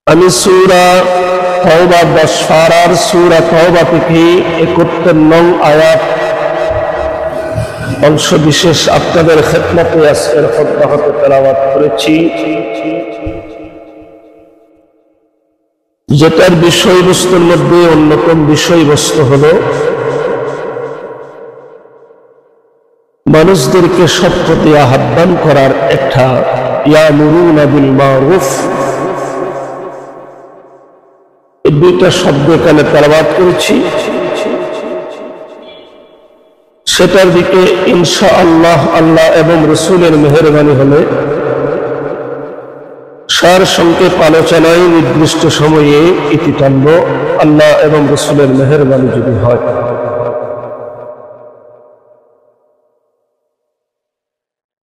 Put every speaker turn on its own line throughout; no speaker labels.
আমি সূরা তওবা 10 পারার সূরা তওবা থেকে 71 নং আয়াত অংশ বিশেষ আপনাদের খেদমতে আজকের খুতবা হতে তেলাওয়াত করেছি, যেটার বিষয়বস্তুর মধ্যে অন্যতম বিষয়বস্তু হলো মানুষদেরকে সৎ পথে আহ্বান করার একটা ইয়ামুরুনা বিল মারুফ, এই দুইটা শব্দ এখানে তেলাওয়াত করেছি। সেটার দিকে ইনশাআল্লাহ আল্লাহ এবং রাসূলের মেহেরবানি হলে সার সংক্ষেপ আলোচনায় নির্দিষ্ট সময়ে ইতি টানব, আল্লাহ এবং রাসূলের মেহেরবানি যদি হয়।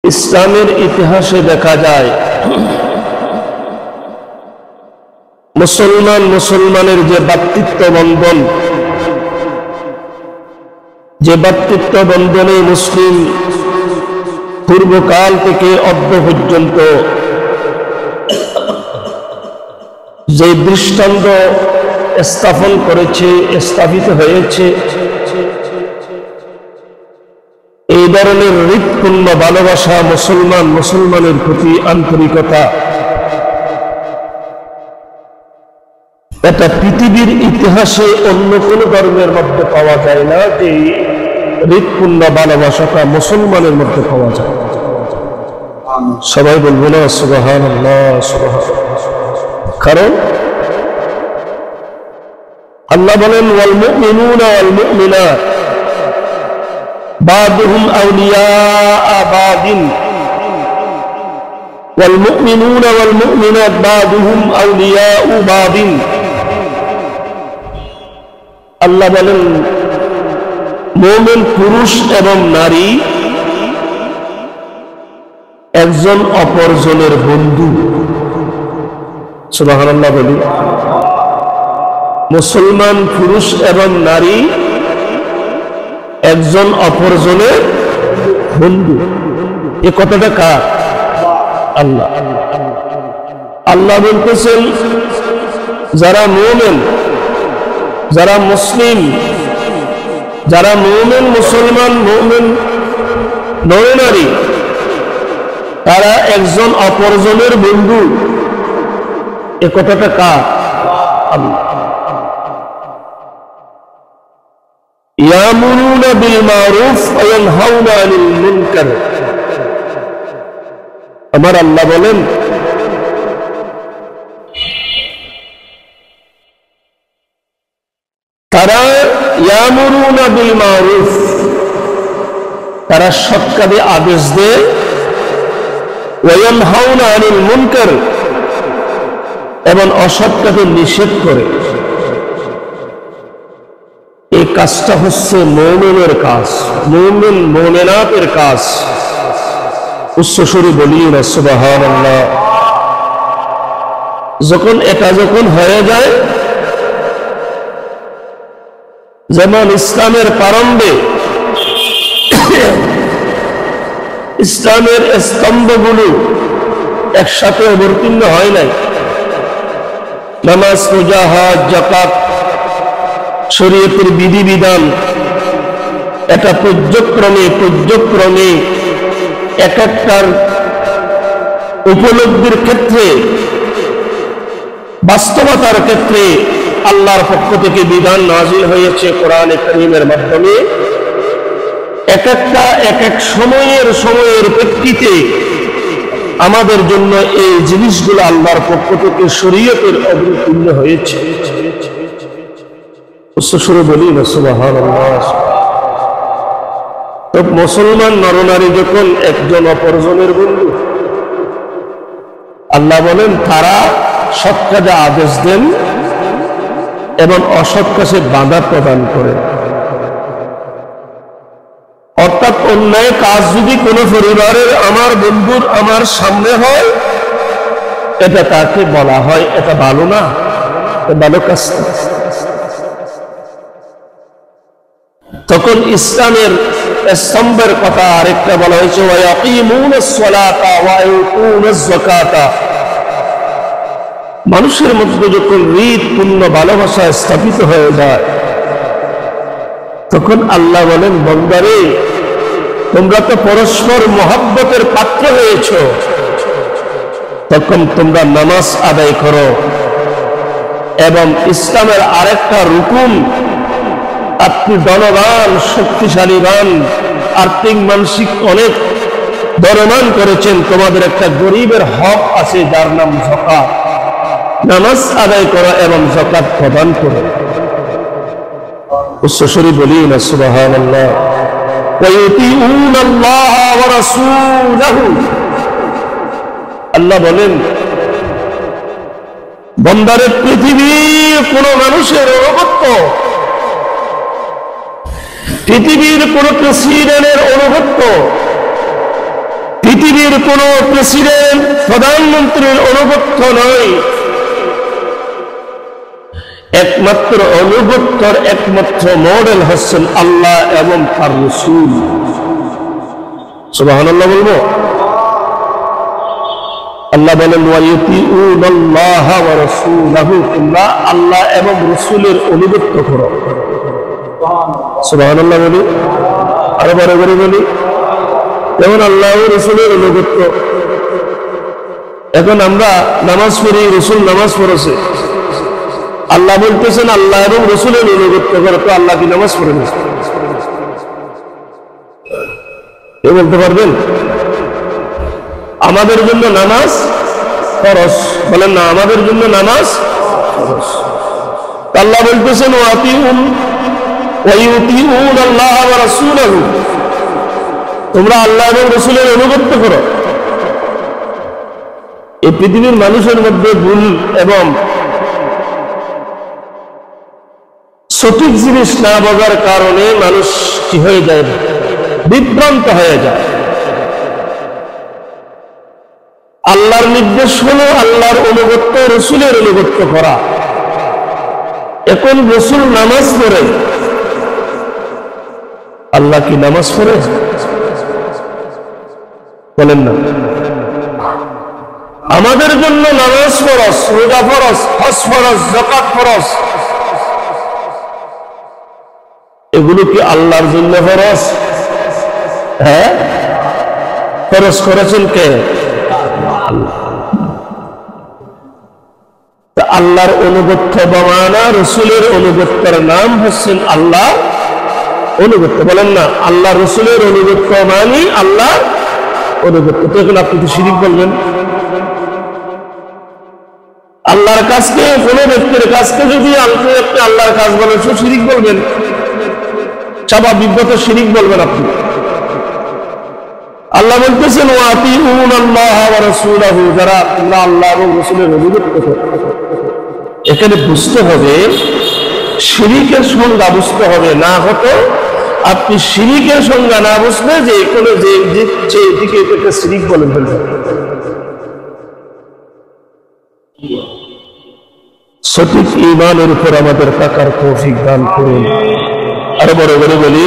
ইসলামের ইতিহাসে দেখা যায় মুসলমানের যে ভ্রাতৃত্ব বন্ধন, যে ভ্রাতৃত্ব বন্ধনে মুসলিম পূর্বকাল থেকে অদ্য পর্যন্ত যে দৃষ্টান্ত স্থাপন করেছে, স্থাপিত হয়েছে, এই ধরনের হৃদপূর্ণ ভালোবাসা মুসলমানের প্রতি আন্তরিকতা, এটা পৃথিবীর ইতিহাসে অন্য কোন ধর্মের মধ্যে পাওয়া যায় না। যে হৃদপূর্ণ ভালোবাসাটা মুসলমানের মধ্যে পাওয়া যায়। সবাই বলবো না সুবহানাল্লাহ, সুবহানাল্লাহ। কারণ আল্লাহ বলেন ওয়াল মুমিনুনা ওয়াল মুমিনাত বাদুহুম আউলিয়া বাদিন, ওয়াল মুমিনুনা ওয়াল মুমিনাত বাদুহুম আউলিয়া বাদিন। আল্লাহ বলেন মুমিন পুরুষ এবং নারী একজন অপরজনের বন্ধু। সুবহানাল্লাহ বলি। মুসলমান পুরুষ এবং নারী একজন অপরজনের বন্ধু। এ কথাটা কার? আল্লাহ। আল্লাহ বলতেছেন যারা মুমিন, যারা মুসলিম, যারা মুমিন মুসলমান, মুমিন নয় নারী, তারা একজন অপরজনের বন্ধু। এ কথাটা কার? আল্লাহ। ইয়ামুরুনা বিল মারুফ ওয়া ইয়ানহাউনা আনিল মুনকার। আমার আল্লাহ বলেন তারা ইয়ামুরুনা বিল মারুফ, তারা সৎ কাজে আদেশ দেয়, ওয়া ইয়ানহাউনা আনিল মুনকার, এবং অসৎ কাজে নিষেধ করে। এই কাজটা হচ্ছে মুমিনের কাজ, মুমিন মুমিনাতের কাজ। উচ্চস্বরে বলি না সুবহানাল্লাহ। এটা যখন হয়ে যায়, যেমন ইসলামের প্রারম্ভে ইসলামের স্তম্ভগুলো একসাথে অবতীর্ণ হয় নাই। নামাজ, রোজা, হজ, যাকাত, শরীয়তের বিধিবিধান, এটা পর্যায়ক্রমে এক একটার উপলব্ধির ক্ষেত্রে, বাস্তবতার ক্ষেত্রে আল্লাহর পক্ষ থেকে বিধান নাযিল হয়েছে কোরআনে কারীমের মাধ্যমে। এক একটা এক এক সময়ের প্রেক্ষিতে আমাদের জন্য এই জিনিসগুলো আল্লাহর পক্ষ থেকে শরীয়তের অবতীর্ণ হয়েছে। উচ্চস্বরে বলি না সুবহানাল্লাহ। তো মুসলমান নরনারী যখন একজন অপরজনের বন্ধু, আল্লাহ বলেন তারা সৎ কাজে আদেশ দেন এবং অসৎ কাজে বাধা প্রদান করে। অর্থাৎ অন্যায় কাজ যদি কোনো পরিবারের আমার বন্ধুর আমার সামনে হয়, এটা তাকে বলা হয় এটা ভালো না, ভালো কাজ না। তখন ইসলামের স্তম্ভের কথা আরেকটা বলা হয়েছে, ওয়া ইয়াকিমুনাস সালাতা ওয়া ইউতুনাজ যাকাতা মানুষের মধ্যে যখন হৃদপূর্ণ ভালোবাসা স্থাপিত হয়ে যায়, তখন আল্লাহ বলেন, বান্দারে তোমরা তো পরস্পর মহব্বতের পাত্র হয়েছ, তখন তোমরা নামাজ আদায় করো। এবং ইসলামের আরেকটা রুকুন, আপনি ধনবান শক্তিশালীবান আর্থিক মানসিক অনেক ধনবান করেছেন, তোমাদের একটা গরিবের হক আছে যার নাম যাকাত। নামাজ আদায় করো এবং যাকাত প্রদান করো। উচ্চস্বরে বলি না সুবহানাল্লাহ। ওয়ায়ুতিউনাল্লাহ ওয়া রাসূলাহু, আল্লাহ বলেন বান্দারে পৃথিবীর কোন মানুষের অনুগত্য, পৃথিবীর কোন প্রেসিডেন্টের অনুগত্য, পৃথিবীর কোন প্রেসিডেন্ট প্রধানমন্ত্রীর অনুগত্য নয়, একমাত্র অনুগত্যর একমাত্র মডেল হচ্ছেন আল্লাহ এবং তার রাসূল। সুবহানাল্লাহ বলবো। আল্লাহ বলেন ওয়ায়ুতিউনাল্লাহ ওয়া রাসূলাহু, তোমরা আল্লাহ এবং রাসূলের অনুগত্য করো। সুবহানাল্লাহ বলি, আরো বড় করে বলি। যেমন আল্লাহ ও রাসূলের অনুগত্য, এখন আমরা নামাজ পড়ি, রাসূল নামাজ পড়েছে, আল্লাহ বলতেছেন আল্লাহ এবং রাসূলের অনুগত্য করো, তো আল্লাহ কি নামাজ পড়ে না? কে বলতে পারবেন? আমাদের জন্য নামাজ ফরজ, বলেন না আমাদের জন্য নামাজ ফরজ। আল্লাহ বলতেছেন ওয়ায়ুতিউনাল্লাহ ওয়া রাসূলাহু, তোমরা আল্লাহ এবং রাসূলের অনুগত্য করো। এই পৃথিবীর মানুষের মধ্যে ভুল এবং সঠিক জিনিস না বোঝার কারণে মানুষ কি হয়ে যায়? বিভ্রান্ত হয়ে যায়। আল্লাহর নির্দেশ হলো আল্লাহর অনুগত্য, রাসূলের অনুগত্য করা। এখন রাসূল নামাজ পড়ে, আল্লাহ কি নামাজ পড়ে? বলেন না। আমাদের জন্য নামাজ ফরজ, রোজা ফরজ, হজ ফরজ, যাকাত ফরজ, এগুলো কি আল্লাহর জন্য ফরজ? হ্যাঁ, ফরজ করেছেন কে? আল্লাহর অনুগত্য বামানা, রাসূলের অনুগত্যের নাম হচ্ছেন আল্লাহ অনুগত্য। বলেন না আল্লাহ রাসূলের অনুগত্য মানি আল্লাহ অনুগত্য। তো এখন আপনি তো শিরিক বলবেন। আল্লাহর কাজকে, কোন ব্যক্তির কাজকে যদি আপনি আল্লাহর কাজ বলেন, সে শিরিক বলবেন, স্বাভাবিকগত শিরিক বলবেন আপনি। আল্লাহ বলতেছেন ওয়াতিউনাল্লাহ ওয়া রাসূলাহু, যারা তোমরা আল্লাহ এবং রাসূলের অনুগত্য করো। এখানে বুঝতে হবে শিরিকের সংজ্ঞা বুঝতে হবে, না হতো আপনি শিরিকের সংজ্ঞা না বুঝলে যে কোনো যে এদিকে এটাকে শিরিক বলে ফেলবেন। সঠিক ঈমানের উপর আমাদের থাকার তৌফিক দান করুন। আরো বড় করে বলি,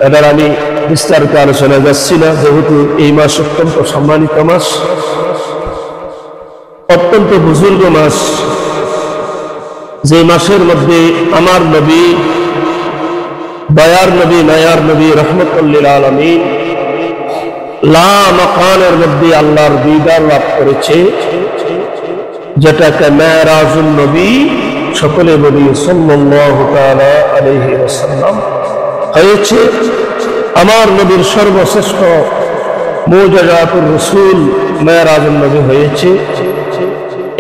এবার আমি বিস্তারিত আলোচনায় যাচ্ছি না, যেহেতু এই মাস অত্যন্ত সম্মানিত মাস, অত্যন্ত বুজুর্গ মাস, যে মাসের মধ্যে আমার নবী, দয়ার নবী, মায়ার নবী, রহমতুল লিল আলামিন লা মাকানের মধ্যে আল্লাহর দিদার লাভ করেছে, যেটাকে মেরাজুন নবী সকলে বলি সাল্লাল্লাহু তাআলা আলাইহি ওয়াসাল্লাম হয়েছে। আমার নবীর সর্বশ্রেষ্ঠ মুজিজাতুর রাসূল মেরাজুন নবী হয়েছে,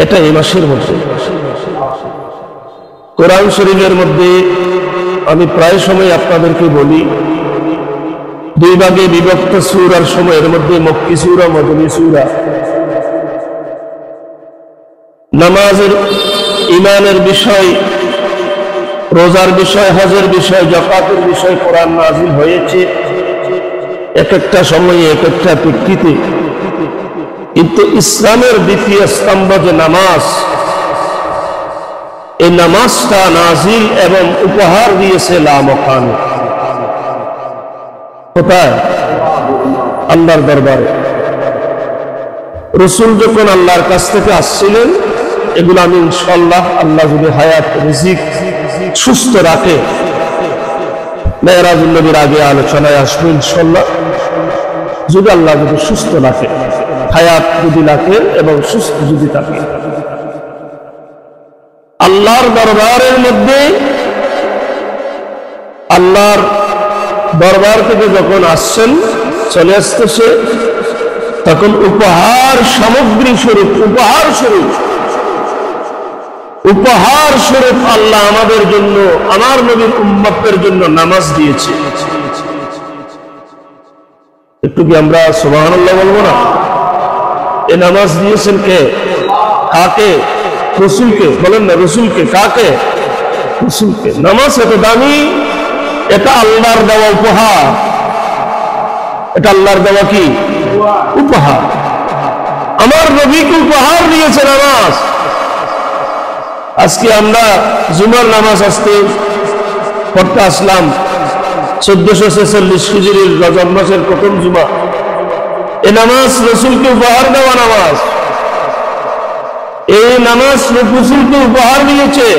এটা এই মাসের মধ্যে। কোরআন শরীফের মধ্যে আমি প্রায় সময় আপনাদেরকে বলি, দুই ভাগে বিভক্ত সূরার সময়ের মধ্যে মক্কি সূরা, মদনী সূরা। নামাজের, ঈমানের বিষয়, রোজার বিষয়, হজের বিষয়, যাকাতের বিষয় কোরআন নাযিল হয়েছে এক একটা সময়ে এক একটা প্রেক্ষিতে। কিন্তু ইসলামের দ্বিতীয় স্তম্ভ যে নামাজ, এই নামাজটা নাযিল এবং উপহার দিয়েছে লা মাকান। কোথায়? আল্লাহর দরবারে। রসুল যখন আল্লাহর কাছ থেকে আসছিলেন, এগুলো আমি ইনশাআল্লাহ আল্লাহ যদি হায়াত রিজিক সুস্থ রাখে মেরাজুন নবীর আগে আলোচনায় আসবো ইনশাআল্লাহ, যদি আল্লাহ যদি সুস্থ রাখে, হায়াত যদি রাখে এবং সুস্থ যদি থাকে। আল্লাহর দরবারের মধ্যে, আল্লাহর দরবার থেকে যখন আসছেন, চলে আসতেছে, তখন উপহার সামগ্রী স্বরূপ, উপহার স্বরূপ আল্লাহ আমাদের জন্য, আমার নবীর উম্মতের জন্য নামাজ দিয়েছে। একটু কি আমরা সুবহানাল্লাহ বলবো না? এই নামাজ দিয়েছেন কে? কাকে? রসুলকে। বলেন না, রসুলকে। কাকে? রসুলকে। নামাজ এত দামি, এটা আল্লাহর দেওয়া উপহার। এটা আল্লাহর দেওয়া কি উপহার? আমার নবীকে উপহার দিয়েছে নামাজ। আজকে আমরা জুমার নামাজ পড়তে আসলাম 1446 হিজরির রজব মাসের প্রথম জুমা। এই নামাজ রসুলকে উপহার দেওয়া নামাজ। এই নামাজ রসুলকে উপহার দিয়েছে।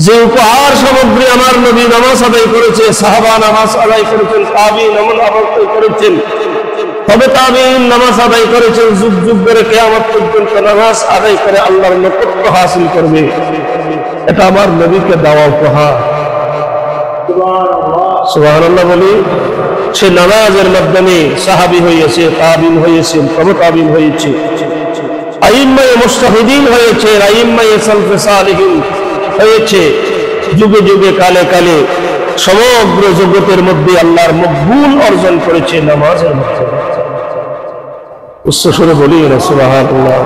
যে উপহার সামগ্রী আমার নবী নামাজ আদায় করেছে, সাহাবা নামাজ আদায় করেছেন, তাবিঈন নামাজ আদায় করেছেন, তবে তাবিঈন নামাজ আদায় করেছেন, যুগ যুগ ধরে কিয়ামত পর্যন্ত নামাজ আদায় করে আল্লাহর নৈকট্য হাসিল করবে। এটা আমার নবীকে দেওয়া উপহার। সুবহানাল্লাহ বলি। সে নামাজের মাধ্যমে সাহাবী হয়েছে, তাবিঈন হয়েছে, তবে তাবিঈন হয়েছে, আইম্মায়ে মুজতাহিদিন হয়েছে, আইম্মায়ে সালফে সালিহিন হয়েছে। যুগে যুগে কালে কালে সমগ্র জগতের মধ্যে আল্লাহর মকবুল অর্জন করেছে নামাজের মাধ্যমে। উচ্চ স্বরে বলি না সুবহানাল্লাহ।